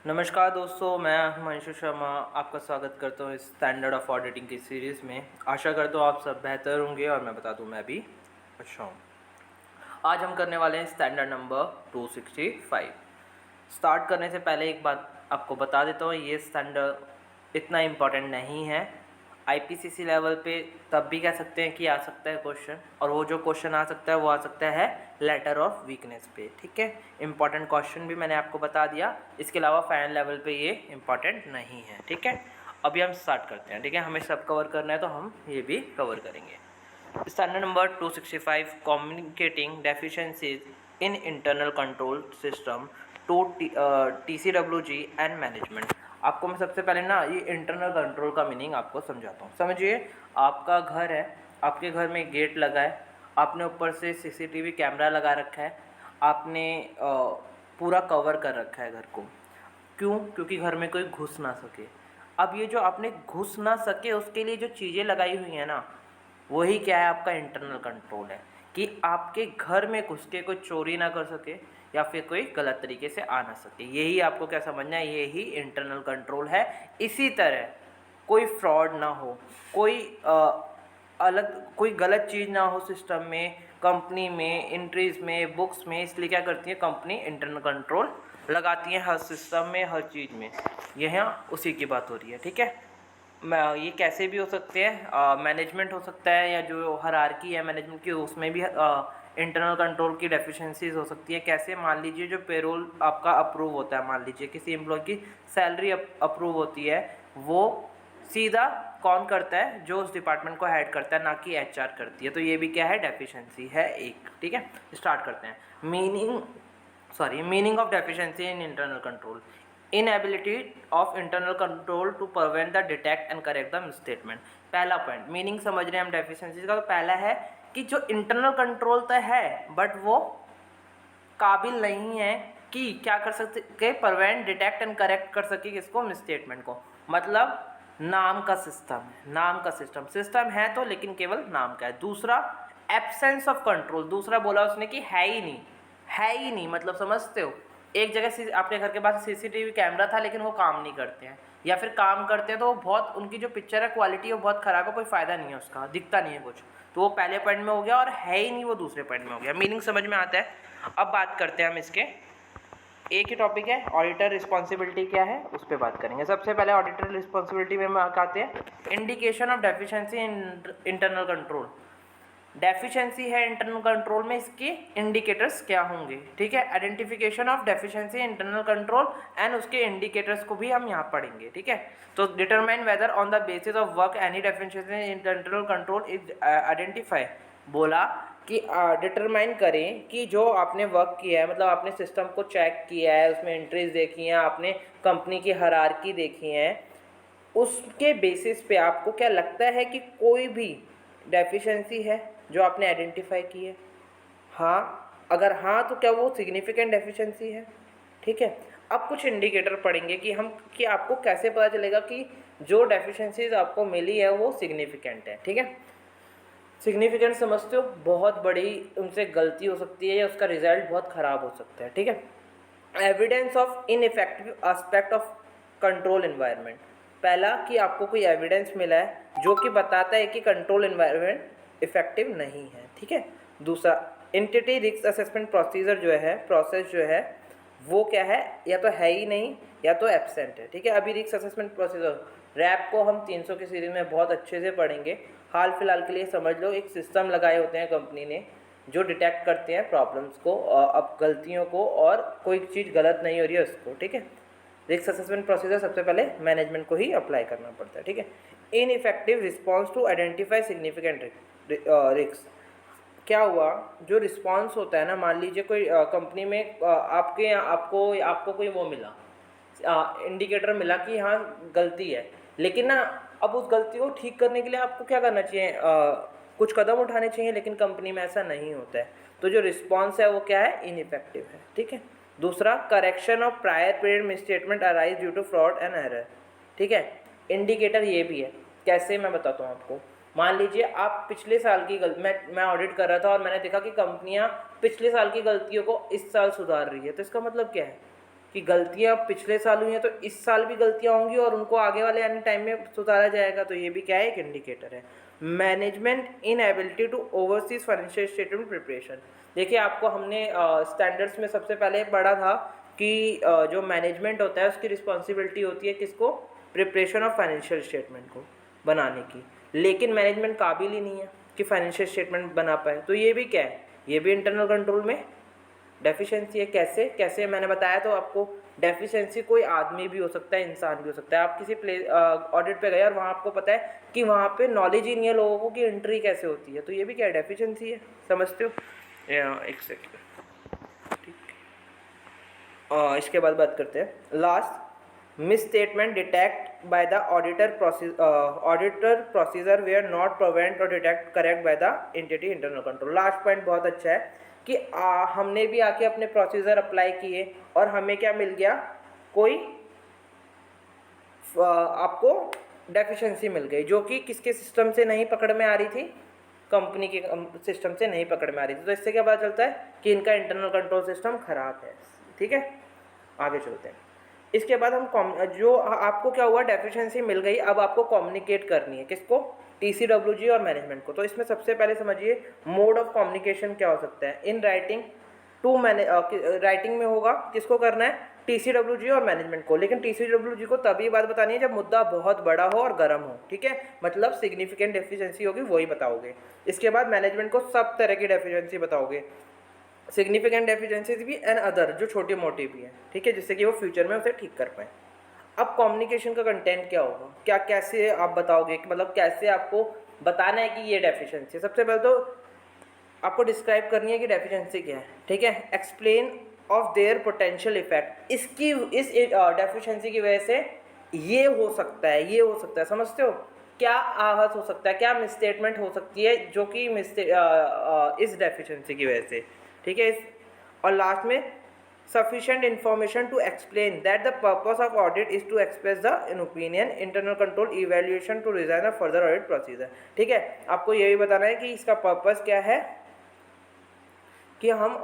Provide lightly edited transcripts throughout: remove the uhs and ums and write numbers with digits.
नमस्कार दोस्तों, मैं हिमांशु शर्मा आपका स्वागत करता हूँ इस स्टैंडर्ड ऑफ ऑडिटिंग की सीरीज़ में। आशा करता हूँ आप सब बेहतर होंगे और मैं बता दूँ मैं भी अच्छा हूँ। आज हम करने वाले हैं स्टैंडर्ड नंबर 265। स्टार्ट करने से पहले एक बात आपको बता देता हूँ, ये स्टैंडर्ड इतना इम्पोर्टेंट नहीं है। आईपीसीसी लेवल पे तब भी कह सकते हैं कि आ सकता है क्वेश्चन, और वो जो क्वेश्चन आ सकता है वो आ सकता है लेटर ऑफ वीकनेस पे। ठीक है, इम्पॉर्टेंट क्वेश्चन भी मैंने आपको बता दिया। इसके अलावा फाइनल लेवल पे ये इम्पॉर्टेंट नहीं है। ठीक है, अभी हम स्टार्ट करते हैं। ठीक है, हमें सब कवर करना है तो हम ये भी कवर करेंगे। Standard number 265, communicating deficiencies in internal control system to TCWG and management. आपको मैं सबसे पहले ना ये इंटरनल कंट्रोल का मीनिंग आपको समझाता हूँ। समझिए, आपका घर है, आपके घर में गेट लगा है, आपने ऊपर से CCTV कैमरा लगा रखा है, आपने पूरा कवर कर रखा है घर को। क्यों? क्योंकि घर में कोई घुस ना सके। अब ये जो आपने घुस ना सके उसके लिए जो चीज़ें लगाई हुई हैं ना, वही क्या है, आपका इंटरनल कंट्रोल है कि आपके घर में घुस के कोई चोरी ना कर सके या फिर कोई गलत तरीके से आ ना सके। यही आपको क्या समझना है, यही इंटरनल कंट्रोल है। इसी तरह कोई फ्रॉड ना हो, कोई अलग कोई गलत चीज़ ना हो सिस्टम में, कंपनी में, एंट्रीज में, बुक्स में। इसलिए क्या करती है कंपनी, इंटरनल कंट्रोल लगाती है हर सिस्टम में, हर चीज़ में। यहाँ उसी की बात हो रही है। ठीक है, ये कैसे भी हो सकते हैं, मैनेजमेंट हो सकता है, या जो हायरार्की है मैनेजमेंट की उसमें भी इंटरनल कंट्रोल की डेफिशिएंसीज हो सकती है। कैसे? मान लीजिए जो पेरोल आपका अप्रूव होता है, मान लीजिए किसी एम्प्लॉय की सैलरी अप्रूव होती है, वो सीधा कौन करता है? जो उस डिपार्टमेंट को हेड करता है, ना कि HR करती है। तो ये भी क्या है, डेफिशिएंसी है एक। ठीक है, स्टार्ट करते हैं। Meaning of deficiency in internal control. Inability of internal control to prevent the detect and correct the misstatement. पहला पॉइंट, मीनिंग समझ रहे हैं हम डेफिशिएंसीज का, तो पहला है कि जो इंटरनल कंट्रोल तो है बट वो काबिल नहीं है कि क्या कर सके, प्रिवेंट, डिटेक्ट एंड करेक्ट कर सके किसको, मिसस्टेटमेंट को। मतलब नाम का सिस्टम है, नाम का सिस्टम है तो, लेकिन केवल नाम का है। दूसरा, एब्सेंस ऑफ कंट्रोल। दूसरा बोला उसने कि है ही नहीं, है ही नहीं। मतलब समझते हो, एक जगह आपके घर के पास CCTV कैमरा था लेकिन वो काम नहीं करते हैं, या फिर काम करते हैं तो वो बहुत, उनकी जो पिक्चर है क्वालिटी वो बहुत ख़राब है, कोई फ़ायदा नहीं है उसका, दिखता नहीं है कुछ। तो वो पहले पॉइंट में हो गया, और है ही नहीं वो दूसरे पॉइंट में हो गया। मीनिंग समझ में आता है। अब बात करते हैं हम इसके, एक ही टॉपिक है, ऑडिटर रिस्पॉन्सिबिलिटी क्या है उस पर बात करेंगे। सबसे पहले ऑडिटर रिस्पॉन्सिबिलिटी में हम आते हैं, indication of deficiency in internal control. Deficiency है इंटरनल कंट्रोल में, इसके इंडिकेटर्स क्या होंगे। ठीक है, identification of deficiency internal control and उसके इंडिकेटर्स को भी हम यहाँ पढ़ेंगे। ठीक है, तो determine whether on the basis of work any deficiency in internal control is identify. बोला कि डिटरमाइन करें कि जो आपने वर्क किया है, मतलब आपने सिस्टम को चेक किया है, उसमें एंट्रीज देखी हैं, आपने कंपनी की हायरार्की देखी है, उसके बेसिस पे आपको क्या लगता है कि कोई भी डेफिशिएंसी है जो आपने आइडेंटिफाई की है। हाँ, अगर हाँ तो क्या वो सिग्निफिकेंट डेफिशिएंसी है। ठीक है, अब कुछ इंडिकेटर पढ़ेंगे कि आपको कैसे पता चलेगा कि जो डेफिशिएंसीज आपको मिली है वो सिग्निफिकेंट है। ठीक है, सिग्निफिकेंट समझते हो, बहुत बड़ी उनसे गलती हो सकती है या उसका रिजल्ट बहुत ख़राब हो सकता है। ठीक है, evidence of ineffective aspect of control environment. पहला, कि आपको कोई एविडेंस मिला है जो कि बताता है कि कंट्रोल एनवायरनमेंट इफेक्टिव नहीं है। ठीक है, दूसरा, एंटिटी रिस्क असेसमेंट प्रोसीजर जो है, प्रोसेस जो है वो क्या है, या तो है ही नहीं या तो एब्सेंट है। ठीक है, अभी रिस्क असेसमेंट प्रोसीजर रैप को हम 300 की सीरीज में बहुत अच्छे से पढ़ेंगे। हाल फिलहाल के लिए समझ लो, एक सिस्टम लगाए होते हैं कंपनी ने जो डिटेक्ट करते हैं प्रॉब्लम्स को, अब गलतियों को, और कोई चीज़ गलत नहीं हो रही है उसको। ठीक है, रिस्क असेसमेंट प्रोसीजर सबसे पहले मैनेजमेंट को ही अप्लाई करना पड़ता है। ठीक है, ineffective response to identify significant risk. क्या हुआ, जो रिस्पॉन्स होता है ना, मान लीजिए कोई कंपनी में आपके यहाँ आपको कोई वो मिला, इंडिकेटर मिला कि हाँ गलती है, लेकिन ना अब उस गलती को ठीक करने के लिए आपको क्या करना चाहिए, कुछ कदम उठाने चाहिए, लेकिन कंपनी में ऐसा नहीं होता है। तो जो रिस्पॉन्स है वो क्या है, इनइफेक्टिव है। ठीक है, दूसरा, correction of prior period misstatement arise due to fraud and error. ठीक है, इंडिकेटर ये भी है, कैसे मैं बताता हूँ आपको। मान लीजिए आप पिछले साल की मैं ऑडिट कर रहा था और मैंने देखा कि कंपनियां पिछले साल की गलतियों को इस साल सुधार रही है, तो इसका मतलब क्या है, कि गलतियाँ पिछले साल हुई हैं तो इस साल भी गलतियाँ होंगी और उनको आगे वाले आने टाइम में सुधारा जाएगा, तो ये भी क्या है, एक इंडिकेटर है। Management in ability to oversees financial statement preparation. देखिए आपको हमने स्टैंडर्ड्स में सबसे पहले पढ़ा था कि जो मैनेजमेंट होता है उसकी रिस्पॉन्सिबिलिटी होती है किसको, प्रिपरेशन ऑफ फाइनेंशियल स्टेटमेंट को बनाने की, लेकिन मैनेजमेंट काबिल ही नहीं है कि फाइनेंशियल स्टेटमेंट बना पाए। तो ये भी क्या है, ये भी इंटरनल कंट्रोल में डेफिशिएंसी है। कैसे कैसे मैंने बताया तो आपको, डेफिशिएंसी कोई आदमी भी हो सकता है, इंसान भी हो सकता है। आप किसी ऑडिट पे गए और वहाँ आपको पता है कि वहाँ पे नॉलेज ही नहीं है लोगों को कि एंट्री कैसे होती है, तो ये भी क्या है, डेफिशिएंसी है। समझते हो? एक सेकेंड, ठीक। इसके बाद बात करते हैं last, misstatement detect by the auditor procedure were not prevent और detect correct by the entity internal control. Last point बहुत अच्छा है कि हमने भी आके अपने प्रोसीजर अप्लाई किए और हमें क्या मिल गया, कोई आपको डेफिशिएंसी मिल गई जो कि किसके सिस्टम से नहीं पकड़ में आ रही थी, कंपनी के सिस्टम से नहीं पकड़ में आ रही थी। तो इससे क्या पता चलता है कि इनका इंटरनल कंट्रोल सिस्टम खराब है। ठीक है, आगे चलते हैं। इसके बाद हम जो आपको क्या हुआ, डेफिशिएंसी मिल गई, अब आपको कम्युनिकेट करनी है किसको, TCWG और मैनेजमेंट को। तो इसमें सबसे पहले समझिए मोड ऑफ कम्युनिकेशन क्या हो सकता है। इन राइटिंग टू राइटिंग में होगा, किसको करना है, TCWG और मैनेजमेंट को। लेकिन TCWG को तभी बात बतानी है जब मुद्दा बहुत बड़ा हो और गर्म हो, ठीक है, मतलब सिग्निफिकेंट डेफिशिएंसी होगी वही बताओगे। इसके बाद मैनेजमेंट को सब तरह की डेफिशिएंसी बताओगे, सिग्निफिकेंट डेफिशिएंसीज भी एंड अदर जो छोटी मोटी भी हैं, ठीक है, जिससे कि वो फ्यूचर में उसे ठीक कर पाएँ। अब कम्युनिकेशन का कंटेंट क्या होगा, क्या कैसे आप बताओगे, कि मतलब कैसे आपको बताना है कि ये डेफिशिएंसी। सबसे पहले तो आपको डिस्क्राइब करनी है कि डेफिशिएंसी क्या है, ठीक है, explain of their potential effect. इस डेफिशिएंसी की वजह से ये हो सकता है, ये हो सकता है, समझते हो, क्या आहत हो सकता है, क्या मिसस्टेटमेंट हो सकती है जो कि इस डेफिशिएंसी की वजह से, ठीक है। और लास्ट में sufficient information to explain that the purpose of audit is to express the an opinion, internal control evaluation to design a further audit procedure। ठीक है, आपको ये भी बताना है कि इसका पर्पस क्या है, कि हम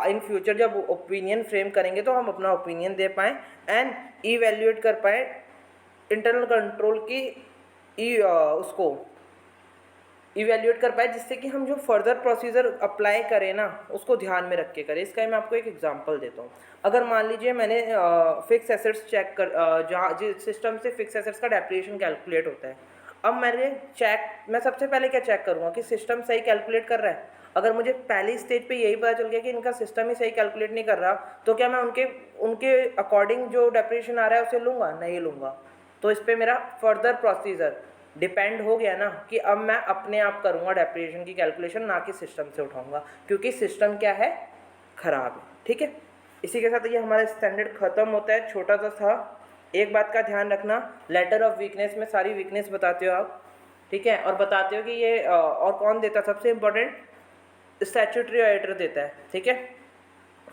इन फ्यूचर जब ओपिनियन फ्रेम करेंगे तो हम अपना ओपिनियन दे पाएँ एंड इवेल्यूएट कर पाएँ इंटरनल कंट्रोल की उसको इवेल्यूएट कर पाए, जिससे कि हम जो फर्दर प्रोसीजर अप्लाई करें ना उसको ध्यान में रख के करें। इसका मैं आपको एक एग्जांपल देता हूँ। अगर मान लीजिए मैंने फिक्स एसेट्स चेक कर जहाँ जिस सिस्टम से फिक्स एसेट्स का डेप्रिसिएशन कैलकुलेट होता है, अब मैं सबसे पहले क्या चेक करूँगा कि सिस्टम सही कैलकुलेट कर रहा है। अगर मुझे पहली स्टेज पे यही पता चल गया कि इनका सिस्टम ही सही कैलकुलेट नहीं कर रहा, तो क्या मैं उनके अकॉर्डिंग जो डेप्रिसिएशन आ रहा है उसे लूँगा? नहीं लूँगा। तो इस पर मेरा फर्दर प्रोसीजर डिपेंड हो गया ना कि अब मैं अपने आप करूँगा डेप्रिसिएशन की कैलकुलेशन, ना कि सिस्टम से उठाऊँगा, क्योंकि सिस्टम क्या है, ख़राब है। ठीक है, इसी के साथ ये हमारा स्टैंडर्ड ख़त्म होता है। छोटा सा था। एक बात का ध्यान रखना, लेटर ऑफ वीकनेस में सारी वीकनेस बताते हो आप, ठीक है, और बताते हो कि ये और कौन देता है, सबसे इम्पोर्टेंट स्टैट्यूटरी ऑडिटर देता है, ठीक है,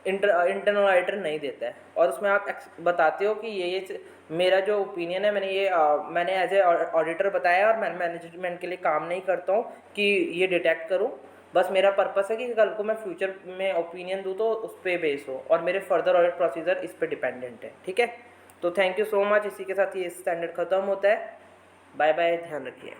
इंटरनल ऑडिटर नहीं देता है। और उसमें आप बताते हो कि ये मेरा जो ओपिनियन है, मैंने एज ए ऑडिटर बताया और मैं मैनेजमेंट के लिए काम नहीं करता हूँ कि ये डिटेक्ट करूँ। बस मेरा पर्पस है कि कल को मैं फ्यूचर में ओपिनियन दूँ तो उस पर बेस हो, और मेरे फर्दर ऑडिट प्रोसीजर इस पर डिपेंडेंट है। ठीक है, तो थैंक यू सो मच। इसी के साथ ये स्टैंडर्ड ख़त्म होता है। बाय बाय, ध्यान रखिए।